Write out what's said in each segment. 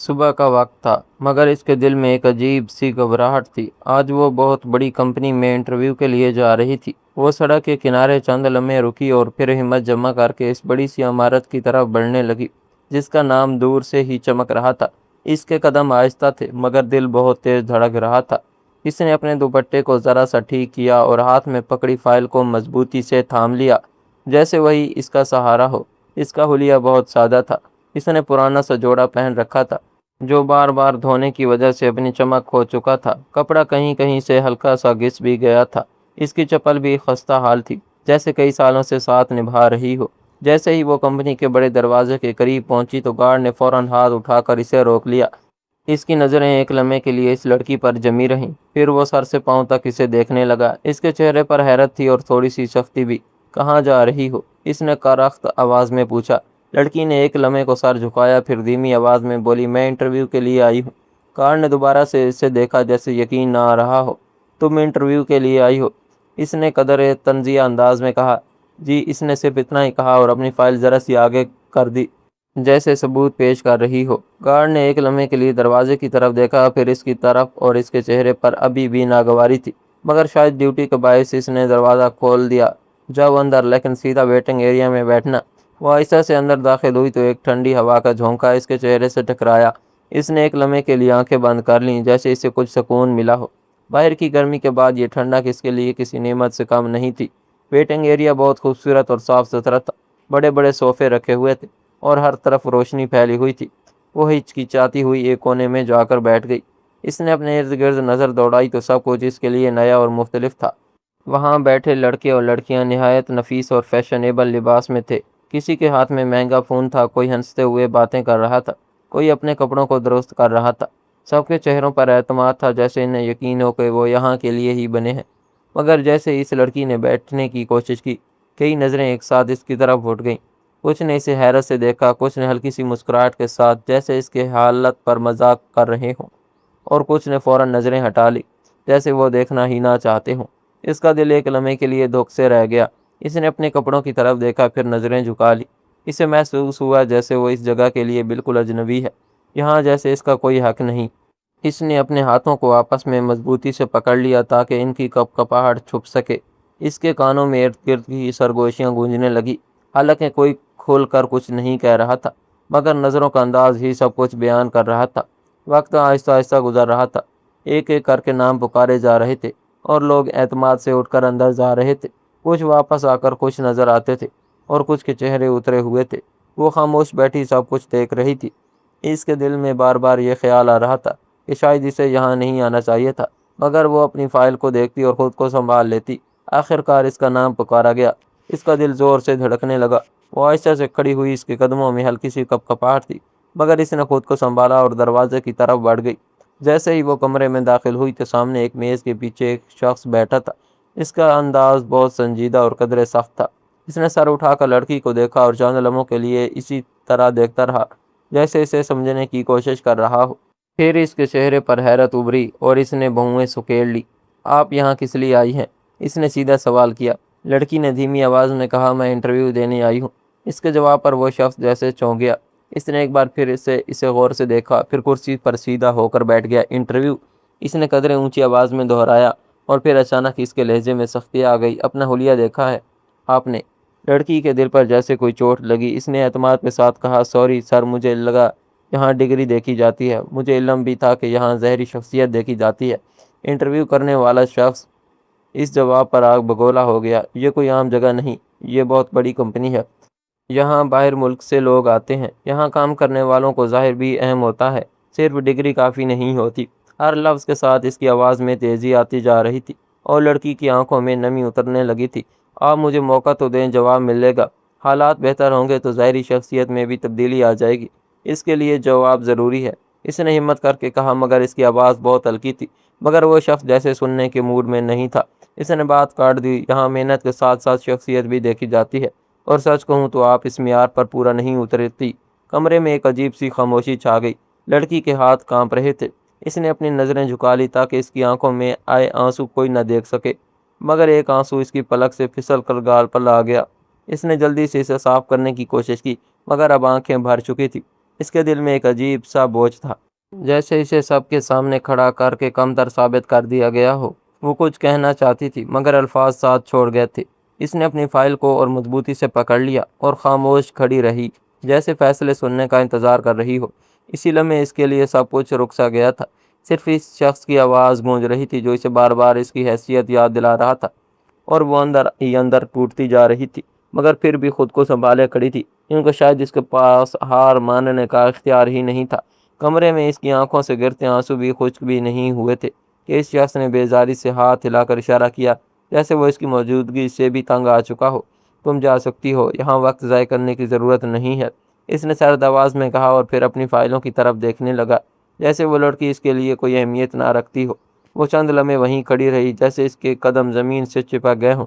صبح کا وقت تھا مگر اس کے دل میں ایک عجیب سی گھبراہٹ تھی۔ آج وہ بہت بڑی کمپنی میں انٹرویو کے لیے جا رہی تھی۔ وہ سڑک کے کنارے چند لمحے رکی اور پھر ہمت جمع کر کے اس بڑی سی عمارت کی طرف بڑھنے لگی جس کا نام دور سے ہی چمک رہا تھا۔ اس کے قدم آہستہ تھے مگر دل بہت تیز دھڑک رہا تھا۔ اس نے اپنے دوپٹے کو ذرا سا ٹھیک کیا اور ہاتھ میں پکڑی فائل کو مضبوطی سے تھام لیا جیسے وہی اس کا سہارا ہو۔ اس کا حلیہ بہت سادہ تھا۔ اس نے پرانا سا جوڑا پہن رکھا تھا جو بار بار دھونے کی وجہ سے اپنی چمک کھو چکا تھا۔ کپڑا کہیں کہیں سے ہلکا سا گھس بھی گیا تھا۔ اس کی چپل بھی خستہ حال تھی جیسے کئی سالوں سے ساتھ نبھا رہی ہو۔ جیسے ہی وہ کمپنی کے بڑے دروازے کے قریب پہنچی تو گارڈ نے فوراً ہاتھ اٹھا کر اسے روک لیا۔ اس کی نظریں ایک لمحے کے لیے اس لڑکی پر جمی رہیں، پھر وہ سر سے پاؤں تک اسے دیکھنے لگا۔ اس کے چہرے پر حیرت تھی اور تھوڑی سی سختی بھی۔ کہاں جا رہی ہو؟ اس نے کرخت آواز میں پوچھا۔ لڑکی نے ایک لمحے کو سر جھکایا پھر دھیمی آواز میں بولی، میں انٹرویو کے لیے آئی ہوں۔ کارل نے دوبارہ سے اسے دیکھا جیسے یقین نہ آ رہا ہو۔ تم انٹرویو کے لیے آئی ہو؟ اس نے قدرے طنزیہ انداز میں کہا۔ جی۔ اس نے صرف اتنا ہی کہا اور اپنی فائل ذرا سی آگے کر دی جیسے ثبوت پیش کر رہی ہو۔ گارڈ نے ایک لمحے کے لیے دروازے کی طرف دیکھا پھر اس کی طرف اور اس کے چہرے پر ابھی بھی ناگواری تھی مگر شاید ڈیوٹی کے باعث اس نے دروازہ کھول دیا۔ جاؤ اندر لیکن سیدھا ویٹنگ ایریا میں بیٹھنا۔ وہ آہستہ سے اندر داخل ہوئی تو ایک ٹھنڈی ہوا کا جھونکا اس کے چہرے سے ٹکرایا۔ اس نے ایک لمحے کے لیے آنکھیں بند کر لیں جیسے اسے کچھ سکون ملا ہو۔ باہر کی گرمی کے بعد یہ ٹھنڈک اس کے لیے کسی نعمت سے کم نہیں تھی۔ ویٹنگ ایریا بہت خوبصورت اور صاف ستھرا تھا۔ بڑے بڑے صوفے رکھے ہوئے تھے اور ہر طرف روشنی پھیلی ہوئی تھی۔ وہ ہچکچاتی ہوئی ایک کونے میں جا کر بیٹھ گئی۔ اس نے اپنے ارد گرد نظر دوڑائی تو سب کچھ اس کے لیے نیا اور مختلف تھا۔ وہاں بیٹھے لڑکے اور لڑکیاں نہایت نفیس اور فیشنیبل لباس میں تھے۔ کسی کے ہاتھ میں مہنگا فون تھا، کوئی ہنستے ہوئے باتیں کر رہا تھا، کوئی اپنے کپڑوں کو درست کر رہا تھا۔ سب کے چہروں پر اعتماد تھا جیسے انہیں یقین ہو کہ وہ یہاں کے لیے ہی بنے ہیں۔ مگر جیسے اس لڑکی نے بیٹھنے کی کوشش کی، کئی نظریں ایک ساتھ اس کی طرف اٹھ گئیں۔ کچھ نے اسے حیرت سے دیکھا، کچھ نے ہلکی سی مسکراہٹ کے ساتھ جیسے اس کے حالت پر مذاق کر رہے ہوں، اور کچھ نے فوراً نظریں ہٹا لی جیسے وہ دیکھنا ہی نہ چاہتے ہوں۔ اس کا دل ایک لمحے کے لیے دھک سے رہ گیا۔ اس نے اپنے کپڑوں کی طرف دیکھا پھر نظریں جھکا لی۔ اسے محسوس ہوا جیسے وہ اس جگہ کے لیے بالکل اجنبی ہے، یہاں جیسے اس کا کوئی حق نہیں۔ اس نے اپنے ہاتھوں کو آپس میں مضبوطی سے پکڑ لیا تاکہ ان کی کپ کپاہٹ چھپ سکے۔ اس کے کانوں میں ارد گرد کی سرگوشیاں گونجنے لگی، حالانکہ کوئی کھول کر کچھ نہیں کہہ رہا تھا مگر نظروں کا انداز ہی سب کچھ بیان کر رہا تھا۔ وقت آہستہ آہستہ گزر رہا تھا۔ ایک ایک کر کے نام پکارے جا رہے تھے اور لوگ اعتماد سے اٹھ کر اندر جا رہے تھے۔ کچھ واپس آ کر خوش نظر آتے تھے اور کچھ کے چہرے اترے ہوئے تھے۔ وہ خاموش بیٹھی سب کچھ دیکھ رہی تھی۔ اس کے دل میں بار بار یہ خیال آ رہا تھا کہ شاید اسے یہاں نہیں آنا چاہیے تھا، مگر وہ اپنی فائل کو دیکھتی اور خود کو سنبھال لیتی۔ آخر کار اس کا نام پکارا گیا۔ اس کا دل زور سے دھڑکنے لگا۔ وہ آہستہ سے کھڑی ہوئی، اس کے قدموں میں ہلکی سی کپ کپاہٹ تھی مگر اس نے خود کو سنبھالا اور دروازے کی طرف بڑھ گئی۔ جیسے ہی وہ کمرے میں داخل ہوئی تو سامنے ایک میز کے پیچھے ایک شخص بیٹھا تھا۔ اس کا انداز بہت سنجیدہ اور قدرے سخت تھا۔ اس نے سر اٹھا کر لڑکی کو دیکھا اور چند لمحوں کے لیے اسی طرح دیکھتا رہا جیسے اسے سمجھنے کی کوشش کر رہا ہو۔ پھر اس کے چہرے پر حیرت ابھری اور اس نے بھویں سکیڑ لی۔ آپ یہاں کس لیے آئی ہیں؟ اس نے سیدھا سوال کیا۔ لڑکی نے دھیمی آواز میں کہا، میں انٹرویو دینے آئی ہوں۔ اس کے جواب پر وہ شخص جیسے چونک گیا۔ اس نے ایک بار پھر اسے غور سے دیکھا پھر کرسی پر سیدھا ہو کر بیٹھ گیا۔ انٹرویو؟ اس نے قدرے اونچی آواز میں دہرایا اور پھر اچانک اس کے لہجے میں سختی آ گئی۔ اپنا حلیہ دیکھا ہے آپ نے؟ لڑکی کے دل پر جیسے کوئی چوٹ لگی۔ اس نے اعتماد کے ساتھ کہا، سوری سر، مجھے لگا یہاں ڈگری دیکھی جاتی ہے، مجھے علم بھی تھا کہ یہاں ظاہری شخصیت دیکھی جاتی ہے۔ انٹرویو کرنے والا شخص اس جواب پر آگ بگولا ہو گیا۔ یہ کوئی عام جگہ نہیں، یہ بہت بڑی کمپنی ہے۔ یہاں باہر ملک سے لوگ آتے ہیں۔ یہاں کام کرنے والوں کو ظاہر بھی اہم ہوتا ہے، صرف ڈگری کافی نہیں ہوتی۔ ہر لفظ کے ساتھ اس کی آواز میں تیزی آتی جا رہی تھی اور لڑکی کی آنکھوں میں نمی اترنے لگی تھی۔ آپ مجھے موقع تو دیں، جواب ملے گا۔ حالات بہتر ہوں گے تو ظاہری شخصیت میں بھی تبدیلی آ جائے گی، اس کے لیے جواب ضروری ہے۔ اس نے ہمت کر کے کہا مگر اس کی آواز بہت ہلکی تھی۔ مگر وہ شخص جیسے سننے کے موڈ میں نہیں تھا۔ اس نے بات کاٹ دی، یہاں محنت کے ساتھ ساتھ شخصیت بھی دیکھی جاتی ہے، اور سچ کہوں تو آپ اس معیار پر پورا نہیں اترتی۔ کمرے میں ایک عجیب سی خاموشی چھا گئی۔ لڑکی کے ہاتھ کانپ رہے تھے۔ اس نے اپنی نظریں جھکا لی تاکہ اس کی آنکھوں میں آئے آنسو کوئی نہ دیکھ سکے، مگر ایک آنسو اس کی پلک سے پھسل کر گال پر آ گیا۔ اس نے جلدی سے اسے صاف کرنے کی کوشش کی مگر اب آنکھیں بھر چکی تھی۔ اس کے دل میں ایک عجیب سا بوجھ تھا، جیسے اسے سب کے سامنے کھڑا کر کے کمتر ثابت کر دیا گیا ہو۔ وہ کچھ کہنا چاہتی تھی مگر الفاظ ساتھ چھوڑ گئے تھے۔ اس نے اپنی فائل کو اور مضبوطی سے پکڑ لیا اور خاموش کھڑی رہی، جیسے فیصلے سننے کا انتظار کر رہی ہو۔ اسی لمحے اس کے لیے سب کچھ رک سا گیا تھا۔ صرف اس شخص کی آواز گونج رہی تھی جو اسے بار بار اس کی حیثیت یاد دلا رہا تھا، اور وہ اندر ہی اندر ٹوٹتی جا رہی تھی، مگر پھر بھی خود کو سنبھالے کھڑی تھی، کیونکہ شاید اس کے پاس ہار ماننے کا اختیار ہی نہیں تھا۔ کمرے میں اس کی آنکھوں سے گرتے آنسو بھی خشک بھی نہیں ہوئے تھے کہ اس شخص نے بیزاری سے ہاتھ ہلا کر اشارہ کیا، جیسے وہ اس کی موجودگی سے بھی تنگ آ چکا ہو۔ تم جا سکتی ہو، یہاں وقت ضائع کرنے کی ضرورت نہیں ہے، اس نے سرد آواز میں کہا، اور پھر اپنی فائلوں کی طرف دیکھنے لگا، جیسے وہ لڑکی اس کے لیے کوئی اہمیت نہ رکھتی ہو۔ وہ چند لمحے وہیں کھڑی رہی، جیسے اس کے قدم زمین سے چپک گئے ہوں۔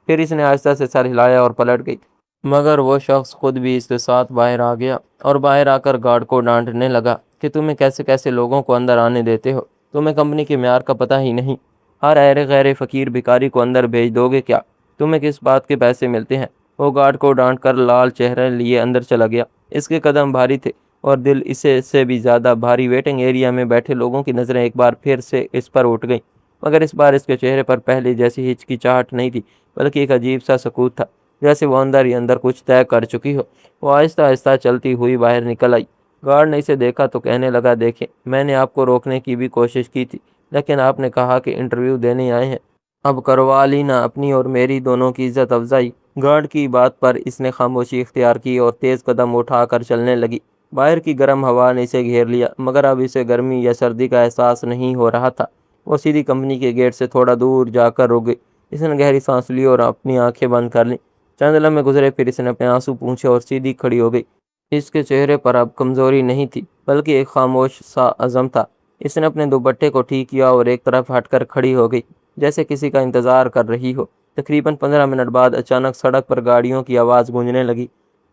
پھر اس نے آہستہ سے سر ہلایا اور پلٹ گئی، مگر وہ شخص خود بھی اس کے ساتھ باہر آ گیا، اور باہر آ کر گارڈ کو ڈانٹنے لگا کہ تمہیں کیسے کیسے لوگوں کو اندر آنے دیتے ہو، تمہیں کمپنی کے معیار کا پتہ ہی نہیں، ہر ایرے غیر فقیر بھکاری کو اندر بھیج دو گے کیا، تمہیں کس بات کے پیسے ملتے ہیں۔ وہ گارڈ کو ڈانٹ کر لال چہرے لیے اندر چلا گیا۔ اس کے قدم بھاری تھے اور دل اسے سے بھی زیادہ بھاری۔ ویٹنگ ایریا میں بیٹھے لوگوں کی نظریں ایک بار پھر سے اس پر اٹھ گئیں، مگر اس بار اس کے چہرے پر پہلے جیسی ہچکچاہٹ نہیں تھی، بلکہ ایک عجیب سا سکوت تھا، جیسے وہ اندر ہی اندر کچھ طے کر چکی ہو۔ وہ آہستہ آہستہ چلتی ہوئی باہر نکل آئی۔ گارڈ نے اسے دیکھا تو کہنے لگا، دیکھیں، میں نے آپ کو روکنے کی بھی کوشش کی تھی، لیکن آپ نے کہا کہ انٹرویو دینے آئے ہیں، اب کروا لی نا اپنی اور میری دونوں کی عزت افزائی۔ گارڈ کی بات پر اس نے خاموشی اختیار کی اور تیز قدم اٹھا کر چلنے لگی۔ باہر کی گرم ہوا نے اسے گھیر لیا، مگر اب اسے گرمی یا سردی کا احساس نہیں ہو رہا تھا۔ وہ سیدھی کمپنی کے گیٹ سے تھوڑا دور جا کر رک گئی۔ اس نے گہری سانس لی اور اپنی آنکھیں بند کر لیں۔ چند لمحے گزرے، پھر اس نے اپنے آنسو پونچھے اور سیدھی کھڑی ہو گئی۔ اس کے چہرے پر اب کمزوری نہیں تھی، بلکہ ایک خاموش سا عزم تھا۔ اس نے اپنے دوپٹے کو ٹھیک کیا اور ایک طرف ہٹ کر کھڑی ہو گئی، جیسے کسی کا انتظار کر رہی ہو۔ تقریباً 15 منٹ بعد اچانک سڑک پر گاڑیوں کی آواز گونجنے لگی۔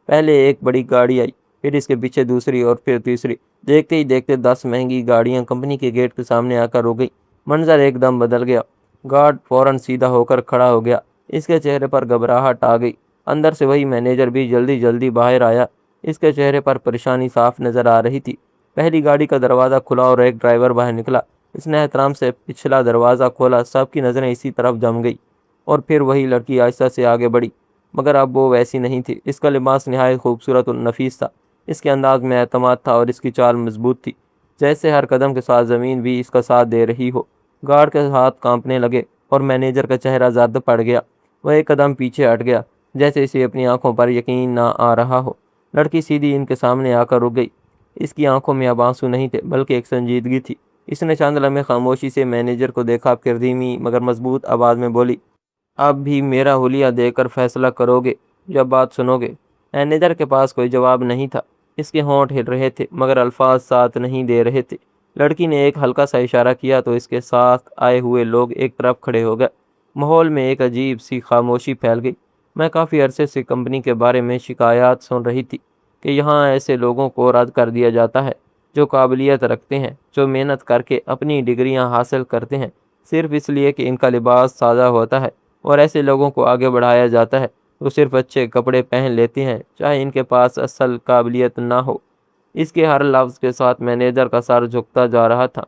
پہلے ایک بڑی گاڑی آئی، پھر اس کے پیچھے دوسری اور پھر تیسری۔ دیکھتے ہی دیکھتے 10 مہنگی گاڑیاں کمپنی کے گیٹ کے سامنے آ کر رک گئی۔ منظر ایک دم بدل گیا۔ گارڈ فوراً سیدھا ہو کر کھڑا ہو گیا۔ اس کے چہرے پر گھبراہٹ آ گئی۔ اندر سے وہی مینیجر بھی جلدی جلدی باہر آیا۔ اس کے چہرے پر پریشانی صاف نظر آ رہی تھی۔ پہلی گاڑی کا دروازہ کھلا اور ایک ڈرائیور باہر نکلا۔ اس نے احترام سے پچھلا دروازہ کھولا۔ سب کی نظریں اسی طرف جم گئی، اور پھر وہی لڑکی آہستہ سے آگے بڑھی، مگر اب وہ ویسی نہیں تھی۔ اس کا لباس نہایت خوبصورت اور نفیس تھا۔ اس کے انداز میں اعتماد تھا اور اس کی چال مضبوط تھی، جیسے ہر قدم کے ساتھ زمین بھی اس کا ساتھ دے رہی ہو۔ گارڈ کے ہاتھ کانپنے لگے اور مینیجر کا چہرہ زرد پڑ گیا۔ وہ ایک قدم پیچھے ہٹ گیا، جیسے اسے اپنی آنکھوں پر یقین نہ آ رہا ہو۔ لڑکی سیدھی ان کے سامنے آ کر رک گئی۔ اس کی آنکھوں میں اب آنسو نہیں تھے، بلکہ ایک سنجیدگی تھی۔ اس نے چند لمحے خاموشی سے مینیجر کو دیکھا، پھر دھیمی مگر مضبوط آواز میں بولی، اب بھی میرا حلیہ دے کر فیصلہ کرو گے یا بات سنو گے؟ مینیجر کے پاس کوئی جواب نہیں تھا۔ اس کے ہونٹ ہل رہے تھے، مگر الفاظ ساتھ نہیں دے رہے تھے۔ لڑکی نے ایک ہلکا سا اشارہ کیا تو اس کے ساتھ آئے ہوئے لوگ ایک طرف کھڑے ہو گئے۔ ماحول میں ایک عجیب سی خاموشی پھیل گئی۔ میں کافی عرصے سے کمپنی کے بارے میں شکایات سن رہی تھی کہ یہاں ایسے لوگوں کو رد کر دیا جاتا ہے جو قابلیت رکھتے ہیں، جو محنت کر کے اپنی ڈگریاں حاصل کرتے ہیں، صرف اس لیے کہ ان کا لباس سادہ ہوتا ہے، اور ایسے لوگوں کو آگے بڑھایا جاتا ہے جو صرف اچھے کپڑے پہن لیتے ہیں، چاہے ان کے پاس اصل قابلیت نہ ہو۔ اس کے ہر لفظ کے ساتھ مینیجر کا سر جھکتا جا رہا تھا۔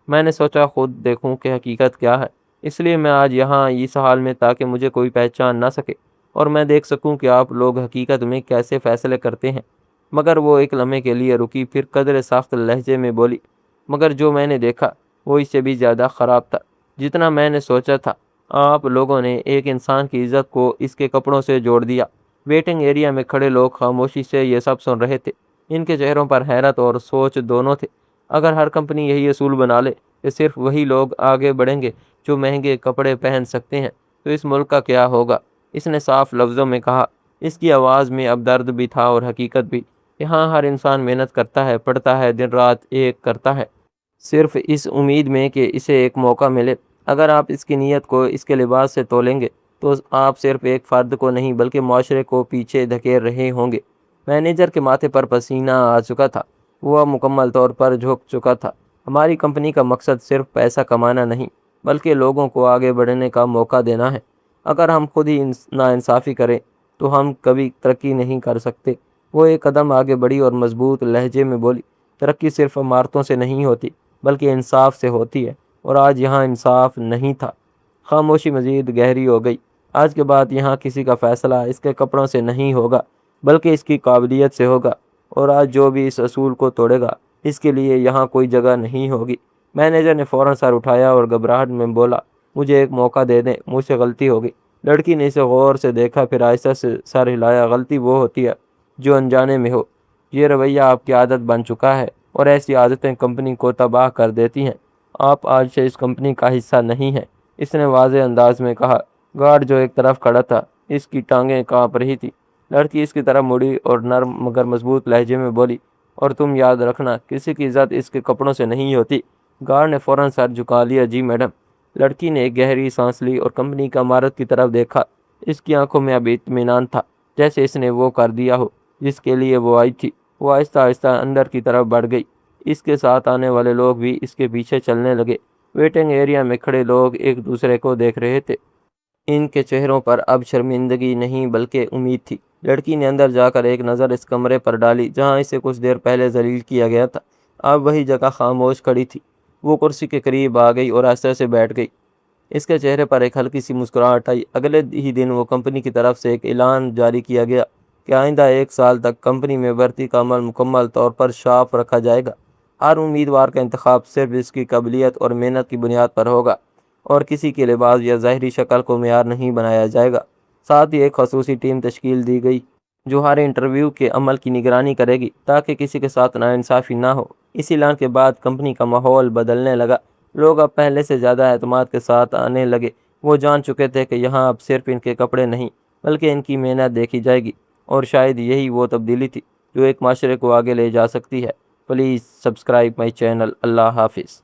میں نے سوچا خود دیکھوں کہ حقیقت کیا ہے، اس لیے میں آج یہاں اس حال میں، تاکہ مجھے کوئی پہچان نہ سکے اور میں دیکھ سکوں کہ آپ لوگ حقیقت میں کیسے فیصلے کرتے ہیں۔ مگر وہ ایک لمحے کے لیے رکی، پھر قدرے سخت لہجے میں بولی، مگر جو میں نے دیکھا وہ اس سے بھی زیادہ خراب تھا جتنا میں نے سوچا تھا۔ آپ لوگوں نے ایک انسان کی عزت کو اس کے کپڑوں سے جوڑ دیا۔ ویٹنگ ایریا میں کھڑے لوگ خاموشی سے یہ سب سن رہے تھے۔ ان کے چہروں پر حیرت اور سوچ دونوں تھے۔ اگر ہر کمپنی یہی اصول بنا لے کہ صرف وہی لوگ آگے بڑھیں گے جو مہنگے کپڑے پہن سکتے ہیں، تو اس ملک کا کیا ہوگا؟ اس نے صاف لفظوں میں کہا۔ اس کی آواز میں اب درد بھی تھا اور حقیقت بھی۔ یہاں ہر انسان محنت کرتا ہے، پڑھتا ہے، دن رات ایک کرتا ہے، صرف اس امید میں کہ اسے ایک موقع ملے۔ اگر آپ اس کی نیت کو اس کے لباس سے تولیں گے تو آپ صرف ایک فرد کو نہیں بلکہ معاشرے کو پیچھے دھکیل رہے ہوں گے۔ مینیجر کے ماتھے پر پسینہ آ چکا تھا۔ وہ اب مکمل طور پر جھک چکا تھا۔ ہماری کمپنی کا مقصد صرف پیسہ کمانا نہیں، بلکہ لوگوں کو آگے بڑھنے کا موقع دینا ہے۔ اگر ہم خود ہی ناانصافی کریں تو ہم کبھی ترقی نہیں کر سکتے۔ وہ ایک قدم آگے بڑھی اور مضبوط لہجے میں بولی، ترقی صرف عمارتوں سے نہیں ہوتی بلکہ انصاف سے ہوتی ہے، اور آج یہاں انصاف نہیں تھا۔ خاموشی مزید گہری ہو گئی۔ آج کے بعد یہاں کسی کا فیصلہ اس کے کپڑوں سے نہیں ہوگا بلکہ اس کی قابلیت سے ہوگا، اور آج جو بھی اس اصول کو توڑے گا اس کے لیے یہاں کوئی جگہ نہیں ہوگی۔ مینیجر نے فوراً سر اٹھایا اور گھبراہٹ میں بولا، مجھے ایک موقع دے دیں، مجھ سے غلطی ہو گئی۔ لڑکی نے اسے غور سے دیکھا، پھر آہستہ سے سر ہلایا۔ غلطی وہ ہوتی ہے جو انجانے میں ہو۔ یہ رویہ آپ کی عادت بن چکا ہے، اور ایسی عادتیں کمپنی کو تباہ کر دیتی ہیں۔ آپ آج سے اس کمپنی کا حصہ نہیں ہیں، اس نے واضح انداز میں کہا۔ گارڈ جو ایک طرف کھڑا تھا، اس کی ٹانگیں کانپ رہی تھی۔ لڑکی اس کی طرف مڑی اور نرم مگر مضبوط لہجے میں بولی، اور تم یاد رکھنا، کسی کی عزت اس کے کپڑوں سے نہیں ہوتی۔ گارڈ نے فوراً سر جھکا لیا۔ جی میڈم۔ لڑکی نے ایک گہری سانس لی اور کمپنی کا عمارت کی طرف دیکھا۔ اس کی آنکھوں میں اب اطمینان تھا، جیسے اس نے وہ کر دیا ہو جس کے لیے وہ آئی تھی۔ وہ آہستہ آہستہ اندر کی طرف بڑھ گئی۔ اس کے ساتھ آنے والے لوگ بھی اس کے پیچھے چلنے لگے۔ ویٹنگ ایریا میں کھڑے لوگ ایک دوسرے کو دیکھ رہے تھے۔ ان کے چہروں پر اب شرمندگی نہیں بلکہ امید تھی۔ لڑکی نے اندر جا کر ایک نظر اس کمرے پر ڈالی جہاں اسے کچھ دیر پہلے ذلیل کیا گیا تھا۔ اب وہی جگہ خاموش کھڑی تھی۔ وہ کرسی کے قریب آ گئی اور آہستہ سے بیٹھ گئی۔ اس کے چہرے پر ایک ہلکی سی مسکراہٹ آئی۔ اگلے ہی دن وہ کمپنی کی طرف سے ایک اعلان جاری کیا گیا کہ آئندہ 1 سال تک کمپنی میں بھرتی کا عمل مکمل طور پر شاف رکھا جائے گا۔ ہر امیدوار کا انتخاب صرف اس کی قابلیت اور محنت کی بنیاد پر ہوگا، اور کسی کے لباس یا ظاہری شکل کو معیار نہیں بنایا جائے گا۔ ساتھ ہی ایک خصوصی ٹیم تشکیل دی گئی جو ہر انٹرویو کے عمل کی نگرانی کرے گی تاکہ کسی کے ساتھ ناانصافی نہ ہو۔ اس اعلان کے بعد کمپنی کا ماحول بدلنے لگا۔ لوگ اب پہلے سے زیادہ اعتماد کے ساتھ آنے لگے۔ وہ جان چکے تھے کہ یہاں اب صرف ان کے کپڑے نہیں بلکہ ان کی محنت دیکھی جائے گی، اور شاید یہی وہ تبدیلی تھی جو ایک معاشرے کو آگے لے جا سکتی ہے۔ Please subscribe my channel. اللہ حافظ۔